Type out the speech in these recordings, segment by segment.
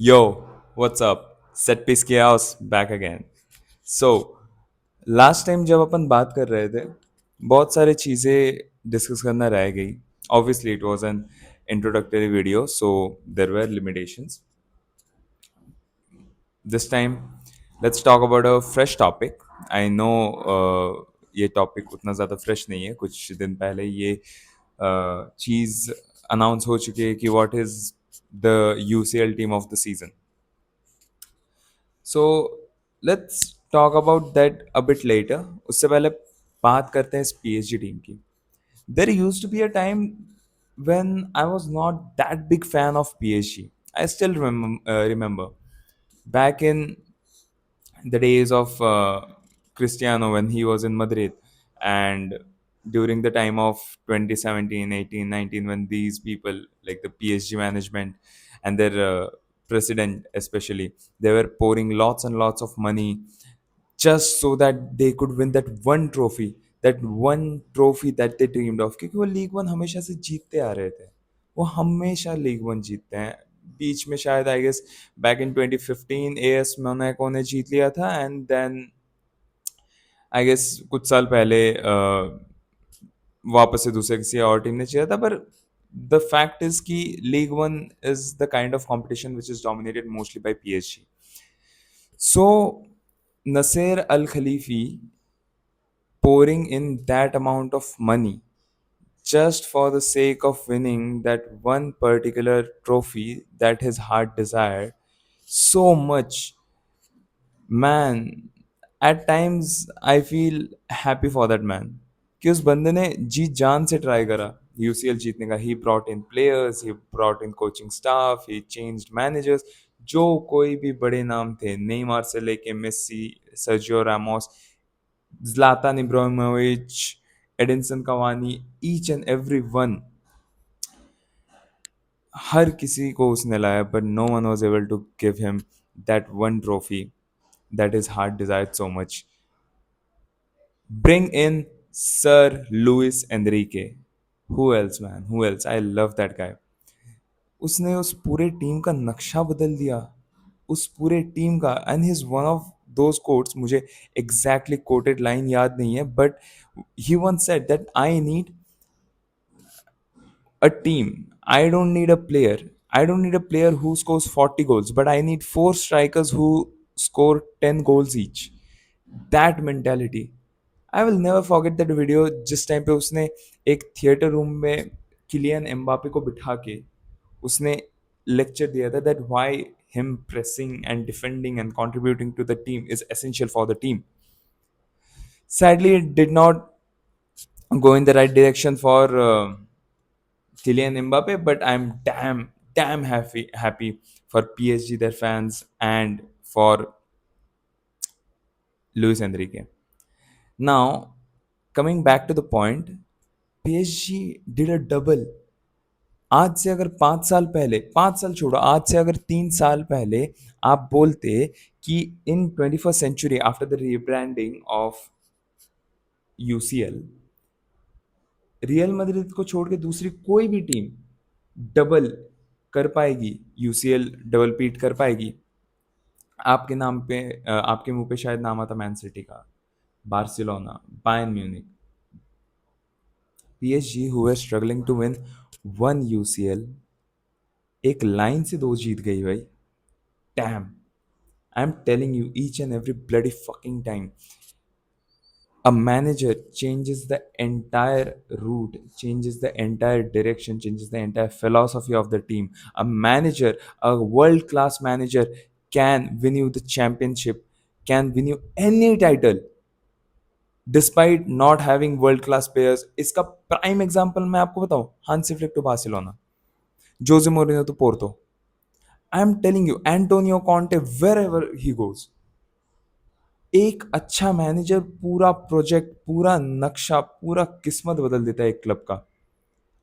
Yo, what's up? Set piece chaos back again. So, last time जब अपन बात कर रहे थे बहुत सारी चीज़ें डिस्कस करना रह गई. Obviously it was an introductory video, so there were limitations. This time let's talk about a fresh topic. I know ये टॉपिक उतना ज़्यादा फ्रेश नहीं है. कुछ दिन पहले ये चीज़ अनाउंस हो चुकी है कि what is the UCL team of the season. So let's talk about that a bit later. उससे पहले बात करते हैं इस पीएचडी टीम की. There used to be a time when I was not that big fan of PSG. I still remember back in the days of Cristiano when he was in Madrid, and during the time of 2017, 18, 19, when these people like the PSG management and their president especially, they were pouring lots and lots of money just so that they could win that one trophy that they dreamed of. क्योंकि वो league one हमेशा से जीतते आ रहे थे. वो हमेशा league one जीतते हैं. बीच में शायद I guess back in 2015 AS Monaco ने जीत लिया था, एंड देन आई गेस कुछ साल पहले वापस से दूसरे किसी और टीम ने जीता था. पर द फैक्ट इज कि league one is the kind of competition which is dominated mostly by PSG. So Nasser Al Khelaifi pouring in that amount of money just for the sake of winning that one particular trophy that his heart desired so much. Man, at times I feel happy for that man कि उस बंदे ने जी जान से try करा UCL जीतने का. He brought in players, he brought in coaching staff, he changed managers. जो कोई भी बड़े नाम थे, नेमार से लेके Messi, Sergio Ramos, Zlatan Ibrahimovic, Edinson Cavani, each and every one, हर किसी को उसने लाया, but no one was able to give him that one trophy that his heart desired so much. Bring in Sir Luis Enrique. Who else, man? Who else? I love that guy. उसने उस पूरे team का नक्शा बदल दिया, उस पूरे team का. And he is one of those quotes, मुझे एग्जैक्टली कोटेड लाइन याद नहीं है, but he one said that I need a team. I don't need a player. I don't need a player who scores 40 goals, but I need four strikers who score 10 goals each. That mentality. I will never forget that video. जिस time पे उसने एक theatre room में Kylian Mbappe को बिठा के उसने lecture दिया था that why him pressing and defending and contributing to the team is essential for the team. Sadly, it did not go in the right direction for Kylian Mbappe, but I'm damn happy for PSG, their fans, and for Luis Enrique. Now, coming back to the point, PSG did a double. आज से अगर 5 साल पहले, 5 साल छोड़ो, आज से अगर 3 साल पहले आप बोलते कि इन 21st century after the rebranding of UCL, real Madrid को छोड़ के दूसरी कोई भी टीम डबल कर पाएगी, यूसीएल डबल पीट कर पाएगी, आपके नाम पे आपके मुंह पे शायद नाम आता मैन सिटी का, Barcelona, Bayern Munich. PSG who are struggling to win one UCL एक लाइन से दो जीत गई भाई. Damn, I am telling you each and every bloody fucking time. A manager changes the entire route, changes the entire direction, changes the entire philosophy of the team. A manager, a world class manager, can win you the championship, can win you any title despite not having world class players. इसका prime example मैं आपको बताऊं, Hansi Flick to Barcelona, Jose Mourinho to Porto. I am telling you, Antonio Conte, wherever he goes, एक अच्छा manager पूरा project, पूरा नक्शा, पूरा किस्मत बदल देता है एक क्लब का.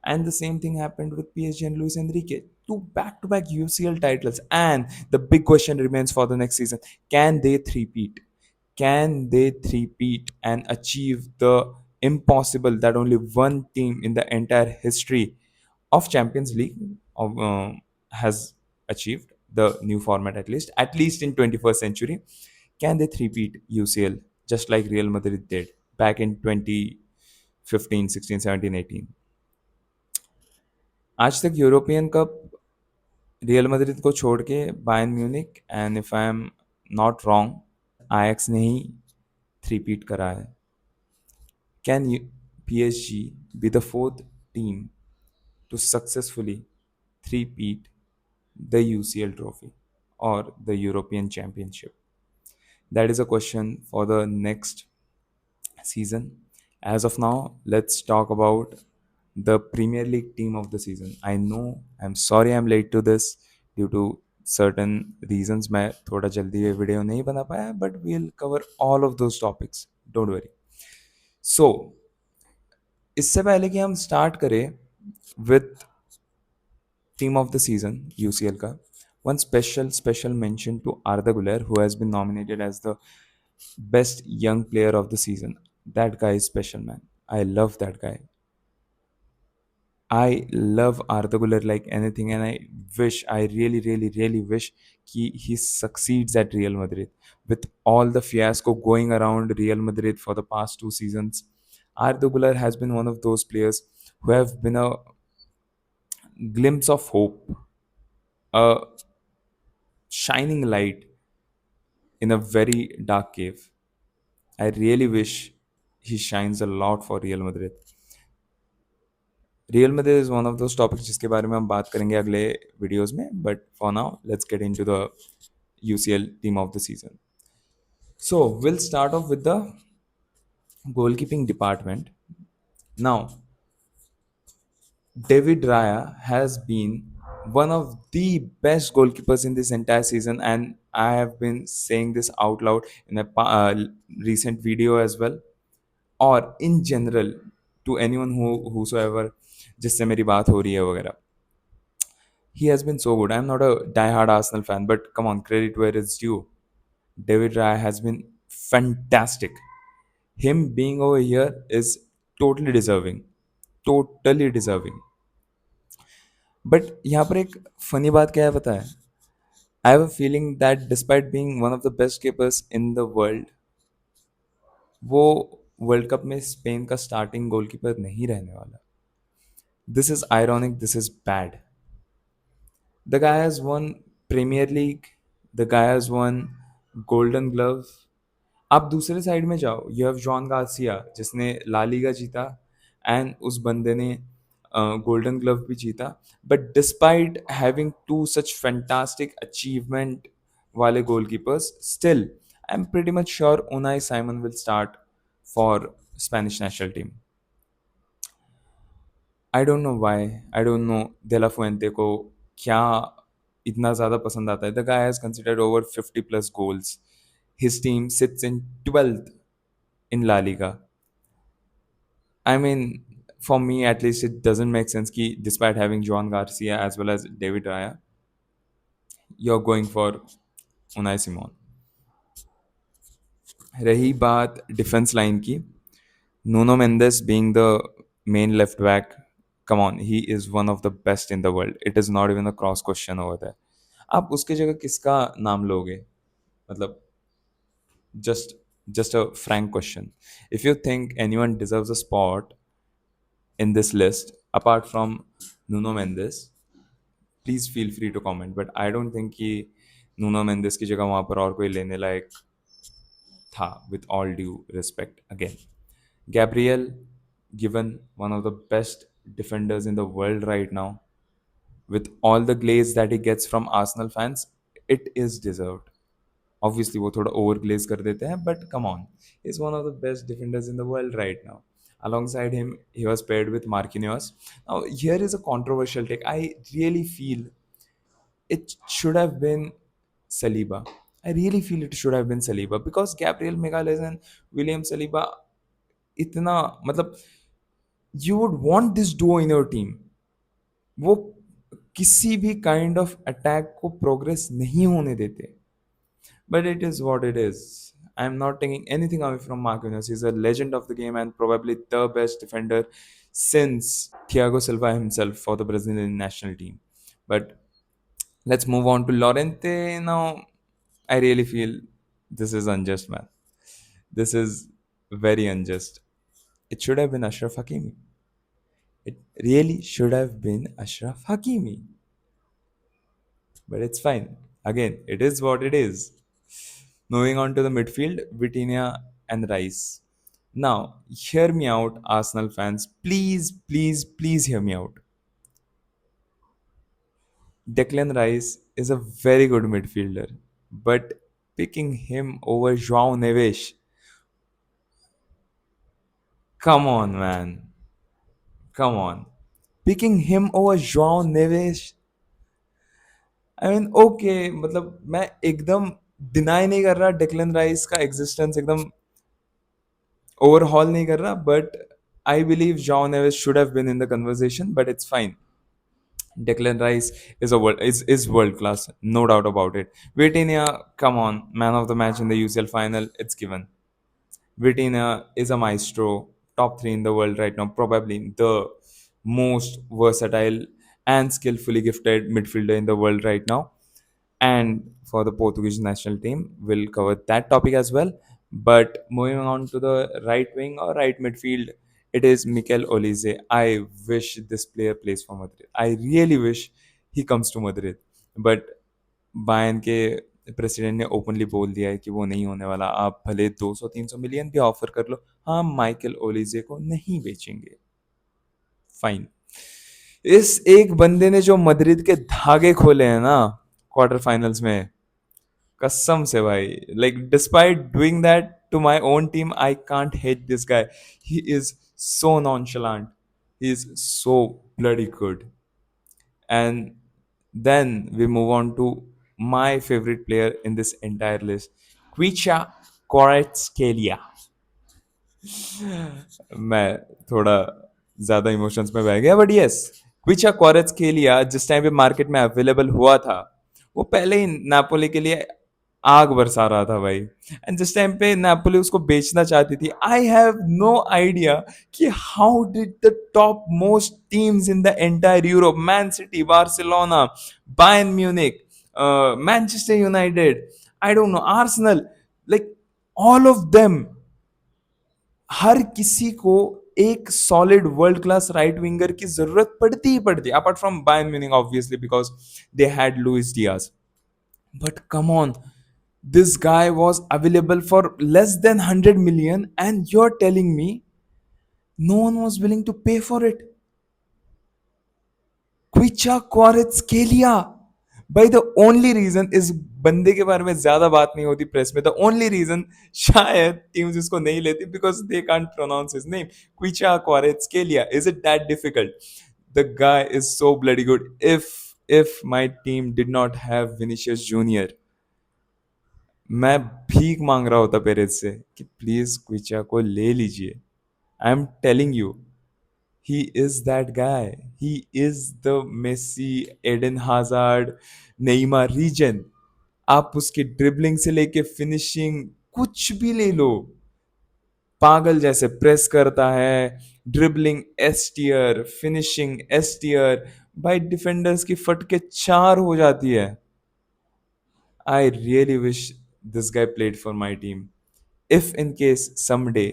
And the same thing happened with PSG and Luis Enrique. Two back UCL titles, and the big question remains for the next season: can they three-peat? Can they three-peat and achieve the impossible that only one team in the entire history of Champions League of, has achieved? the new format, at least in 21st century. Can they three-peat UCL just like Real Madrid did back in 2015, 16, 17, 18? आज तक European cup real Madrid को छोड़ के Bayern Munich and if I am not wrong Ajax ने ही थ्री-पीट करा है. Can PSG be the fourth team to successfully three-peat the UCL trophy or the European Championship? That is a question for the next season. As of now, let's talk about the Premier League team of the season. I know, I'm sorry I'm late to this due to certain reasons. मैं थोड़ा जल्दी ये video नहीं बना पाया, but we'll cover all of those topics. Don't worry. So, इससे पहले कि हम स्टार्ट करें with team of the season UCL का, one special mention to Arda Güler, who has been nominated as the best young player of the season. That guy is special, man. I love that guy. I love Arda Güler like anything, and I really wish he succeeds at Real Madrid. With all the fiasco going around Real Madrid for the past 2 seasons, Arda Güler has been one of those players who have been a glimpse of hope, a shining light in a very dark cave. I really wish he shines a lot for Real Madrid. Real Madrid is one of those topics जिसके बारे में हम बात करेंगे अगले videos में, but for now let's get into the UCL team of the season. So will start of with the goalkeeping department. Now, David Raya has been one of the best goalkeepers in this entire season, and I have been saying this out loud in a recent video as well, or in general to anyone whosoever जिससे मेरी बात हो रही है वगैरह. He has been so good. I'm not a die-hard Arsenal fan, but come on, credit where it's due. David Raya has been fantastic. Him being over here is totally deserving. Totally deserving. But यहाँ पर एक funny बात क्या है पता है? I have a feeling that despite being one of the best keepers in the world, वो world cup में स्पेन का स्टार्टिंग गोलकीपर नहीं रहने वाला. This is ironic. This is bad. The guy has won Premier League. The guy has won Golden Glove. आप दूसरे side में जाओ, यू हैव जॉन गार्सिया जिसने ला लीगा जीता एंड उस बंदे ने गोल्डन ग्लव भी जीता. But despite having two such fantastic achievement वाले goalkeepers, still I am pretty much sure Unai Simon will start for Spanish national team. I don't know why, I don't know de la Fuente को क्या इतना ज़्यादा पसंद आता है. The guy has considered over 50+ goals. His team sits in 12th in La Liga. I mean, for me at least, it doesn't make sense कि despite having Joan Garcia as well as David Raya, you're going for Unai Simon. रही बात defence line की, Nuno Mendes being the main left back, come on, he is one of the best in the world. It is not even a cross question over there. आप उसके जगह किसका नाम लोगे? मतलब just a frank question. If you think anyone deserves a spot in this list apart from Nuno Mendes, please feel free to comment. But I don't think कि Nuno Mendes की जगह वहाँ पर और कोई लेने लायक था, with all due respect again. Gabriel, given one of the best defenders in the world right now, with all the glaze that he gets from Arsenal fans, it is deserved. Obviously वो थोड़ा over glaze कर देते हैं, but come on, he's one of the best defenders in the world right now. Alongside him, he was paired with Marquinhos. Now here is a controversial take. I really feel it should have been Saliba. I really feel it should have been Saliba because Gabriel Magalhaes and William Saliba, इतना मतलब you would want this duo in your team. वो किसी भी kind of attack को progress नहीं होने देते. But it is what it is. I'm not taking anything away from Marquinhos. He's a legend of the game and probably the best defender since Thiago Silva himself for the Brazilian national team. But Let's move on to Lorente now. I really feel this is unjust, man. This is very unjust. It should have been Ashraf Hakimi. It really should have been Ashraf Hakimi. But it's fine. Again, it is what it is. Moving on to the midfield, Vitinha and Rice. Now, hear me out, Arsenal fans. Please, please, please hear me out. Declan Rice is a very good midfielder, but picking him over João Neves, come on, man. Come on. Picking him over João Neves, I mean okay मतलब मैं एकदम deny नहीं कर रहा Declan Rice का existence एकदम overhaul नहीं कर रहा but I believe João Neves should have been in the conversation but it's fine Declan Rice is world class, no doubt about it. Vitinha, come on, man of the match in the UCL final, it's given. Vitinha is a maestro, top three in the world right now, probably the most versatile and skillfully gifted midfielder in the world right now. And for the Portuguese national team, we'll cover that topic as well. But moving on to the right wing or right midfield, it is Mikel Olise. I wish this player plays for Madrid. I really wish he comes to Madrid. But Bayern के president ने openly बोल दिया है कि वो नहीं होने वाला आप भले 200-300 मिलियन भी ऑफर कर लो हम माइकल ओलिजे को नहीं बेचेंगे फाइन इस एक बंदे ने जो मद्रिद के धागे खोले हैं ना क्वार्टर फाइनल्स में कसम से भाई like despite doing that to my own team I can't hate this guy he is so nonchalant he is so bloody good and then we move on to my favorite player in this entire list, Kvicha Kvaratskhelia. मैं थोड़ा ज्यादा emotions में बह गया but yes क्विचा क्वारेट्स्केलिया जिस time पे market में available हुआ था वो पहले ही नापोली के लिए आग बरसा रहा था भाई एंड जिस टाइम पे नापोली उसको बेचना चाहती थी आई हैव नो आइडिया कि how did the top most teams in the entire Europe Man City Barcelona Bayern Munich Manchester United I don't know Arsenal like all of them हर किसी को एक solid world class right winger की जरूरत पड़ती ही पड़ती है apart from Bayern Munich obviously because they had Luis Diaz but come on this guy was available for less than 100 million and you're telling me no one was willing to pay for it. Kvicha Kvaratskhelia by the only reason इस बंदे के बारे में ज्यादा बात नहीं होती press में द ओनली रीजन शायद टीम्स इसको नहीं लेती because they can't pronounce his name Kvicha Kvaratskhelia is it that difficult the guy is so bloody good if my team did not have Vinicius Junior मैं भीख मांग रहा होता पेरेज से कि प्लीज क्विचा को ले लीजिए आई am telling you he is that guy. He is the Messi, Eden Hazard, Neymar region. आप उसकी ड्रिबलिंग से लेके फिनिशिंग कुछ भी ले लो पागल जैसे प्रेस करता है dribbling S tier finishing S tier भाई डिफेंडर्स की फटके चार हो जाती है I really wish this guy played for my team if in case someday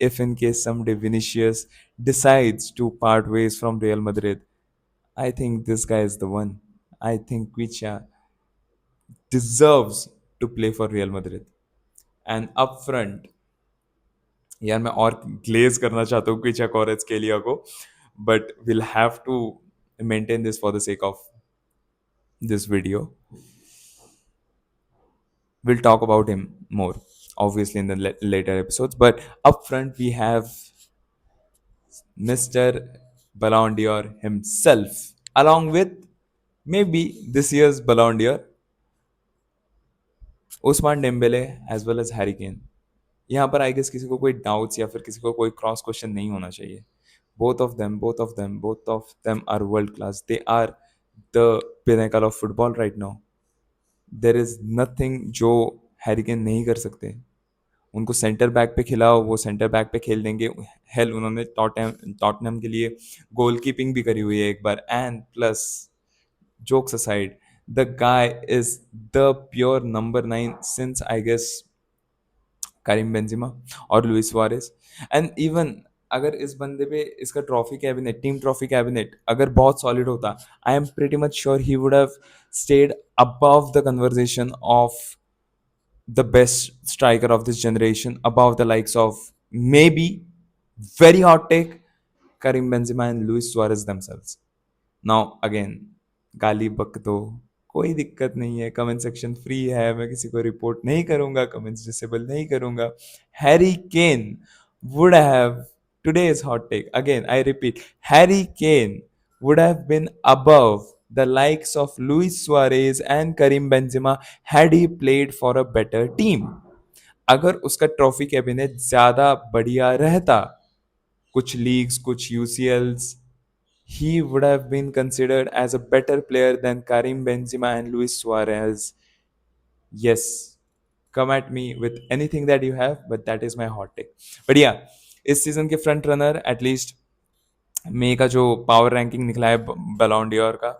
if in case someday Vinicius decides to part ways from Real Madrid, I think this guy is the one. I think Quicha deserves to play for Real Madrid. And up front, यार मैं और glaze करना चाहता हूँ क्विचा कॉरेज के लिए को but will have to maintain this for the sake of this video. We'll talk about him more obviously in the later episodes but up front we have Mr. Ballon d'Or himself, along with maybe this year's Ballon d'Or, Usman Dembele as well as Harry Kane. यहाँ पर I guess किसी को कोई doubts या फिर किसी को कोई क्रॉस क्वेश्चन नहीं होना चाहिए both of them are world class. They are the pinnacle of football right now. There is nothing जो हैरी केन नहीं कर सकते उनको सेंटर बैक पे खिलाओ वो सेंटर बैक पे खेल देंगे हेल उन्होंने टॉटनहम के लिए गोल कीपिंग भी करी हुई है एक बार and plus jokes aside The guy is the pure number 9 since I guess Karim Benzema और लुइस सुआरेस. एंड इवन अगर इस बंदे पे इसका trophy cabinet, team trophy cabinet अगर बहुत सॉलिड होता, I am pretty much sure he would have stayed above the conversation of the best striker of this generation, above the likes of maybe, very hot take, Karim Benzema and Luis Suarez themselves. Now again, गाली बक दो, कोई दिक्कत नहीं है, comment section free है, मैं किसी को रिपोर्ट नहीं करूंगा, कमेंट्स डिसेबल नहीं करूंगा. Harry Kane would have, today's hot take again, I repeat, Harry Kane would have been above the likes of Luis Suarez and Karim Benzema had he played for a better team. अगर उसका trophy cabinet ज्यादा बढ़िया रहता, कुछ leagues, कुछ यूसीएल्स, he would have been considered as a better player than Karim Benzema and Luis Suarez. Yes, come at me with anything that you have, but that is my hot take. But yeah, इस season के front runner at least मे का जो power ranking निकला है बलॉन Dior का,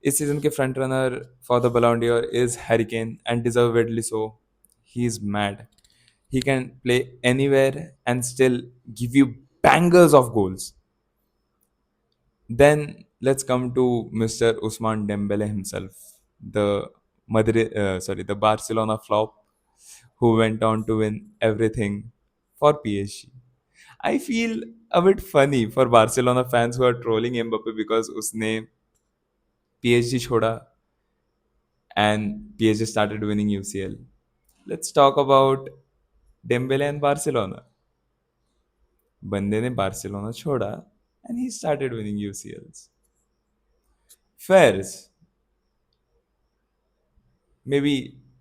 इस season के front runner for the Ballon d'Or is Harry Kane and deservedly so. He is mad. He can play anywhere and still give you bangers of goals. Then let's come to Mr. Usman Dembele himself, the the Barcelona flop, who went on to win everything for PSG. I feel a bit funny for Barcelona fans who are trolling Mbappe because उसने PSG छोड़ा and PSG started winning UCL. Let's talk about Dembele and Barcelona. बंदे ने Barcelona छोड़ा and he started winning UCLs. Fairs. Maybe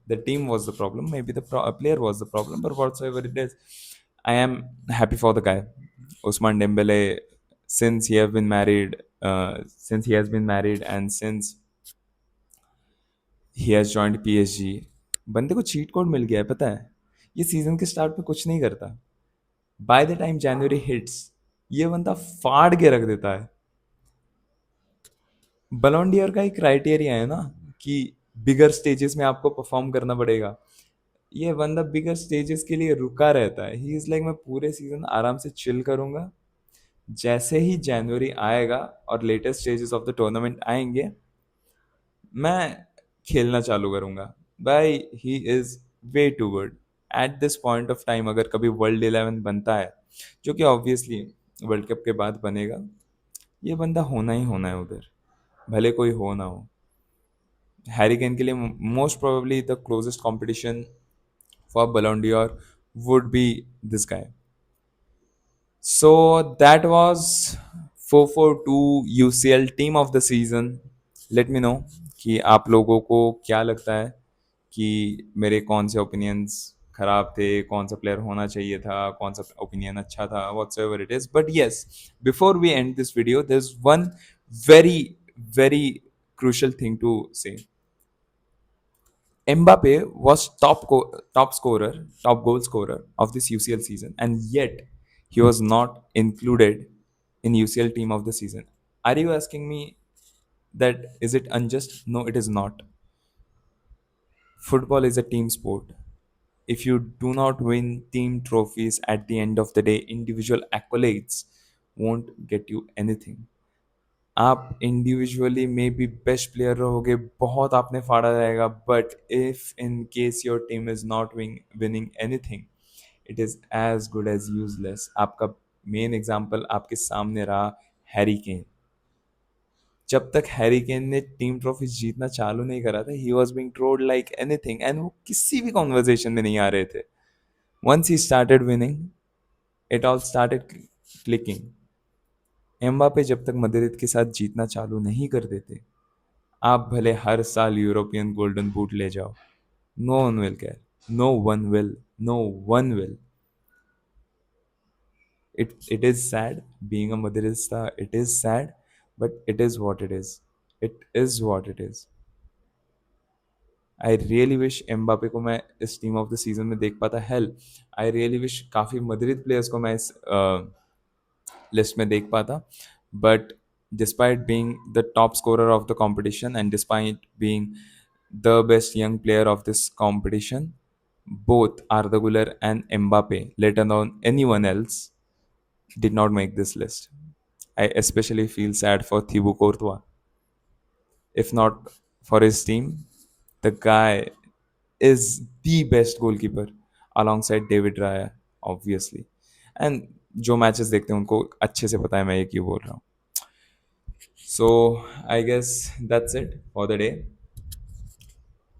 the team was the problem, maybe the player was the problem, but whatsoever it is, I am happy for the guy, Usman Dembele. Since he has been married, and since he has joined PSG, बंदे को cheat code मिल गया है. पता है, ये season के start पे कुछ नहीं करता, by the time January hits ये बंदा फाड़ के रख देता है. बलोंडियर का एक क्राइटेरिया है ना कि बिगर स्टेजेस में आपको परफॉर्म करना पड़ेगा. ये बंदा बिगर स्टेजेस के लिए रुका रहता है. ही इज लाइक, मैं पूरे सीजन आराम से चिल करूंगा, जैसे ही जनवरी आएगा और latest stages of the tournament आएंगे, मैं खेलना चालू करूंगा. भाई he is way too good at this point of time. अगर कभी वर्ल्ड 11 बनता है, जो कि ऑब्वियसली वर्ल्ड कप के बाद बनेगा, ये बंदा होना ही होना है उधर, भले कोई हो ना हो. हैरी केन के लिए most probably the closest competition for Ballon d'Or would be this guy. So that was 442 UCL team of the season. Let me know कि आप लोगों को क्या लगता है कि मेरे कौन से ओपिनियंस खराब थे, कौन सा प्लेयर होना चाहिए था, कौन सा ओपिनियन अच्छा था, whatsoever it is. But yes, before we end this video, there's one very, very crucial thing to say. Mbappe was top scorer, top goal scorer of this UCL season, and yet he was not included in UCL team of the season. Are you asking me that is it unjust? No, it is not. Football is a team sport. If you do not win team trophies at the end of the day, individual accolades won't get you anything. आप individually may be best player रहोगे, बहुत आपने फाड़ा रहेगा, but if in case your team is not winning anything, it is as good as useless. आपका main example आपके सामने रहा, हैरी केन. जब तक हैरी केन ने टीम ट्रॉफी जीतना चालू नहीं करा था, he was being trolled like anything, and वो किसी भी कॉन्वर्जेशन में नहीं आ रहे थे. Once he started winning, it all started clicking. Mbappe जब तक मद्रिद के साथ जीतना चालू नहीं कर देते, आप भले हर साल यूरोपियन गोल्डन बूट ले जाओ, no one will care, no one will, no one will. It is sad being a Madridista. It is sad, but it is what it is. It is what it is. I really wish Mbappe को मैं इस team of the season में देख पाता. Hello, आई really wish काफ़ी Madrid players को मैं इस लिस्ट में देख पाता, but despite being the top scorer of the competition and despite being the best young player of this competition, both Arda Güler and Mbappe, let alone anyone else, did not make this list. I especially feel sad for Thibaut Courtois. If not for his team, the guy is the best goalkeeper alongside David Raya, obviously. And जो matches देखते हैं उनको अच्छे से पता है मैं ये क्यों बोल रहा हूँ. So I guess that's it for the day.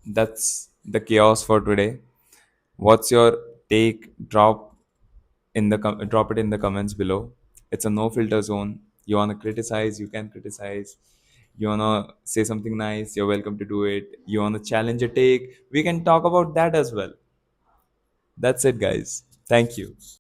That's the chaos for today. What's your take? Drop it in the comments below. It's a no filter zone. You wanna criticize, you can criticize. You wanna say something nice, you're welcome to do it. You wanna challenge a take, we can talk about that as well. That's it, guys. Thank you.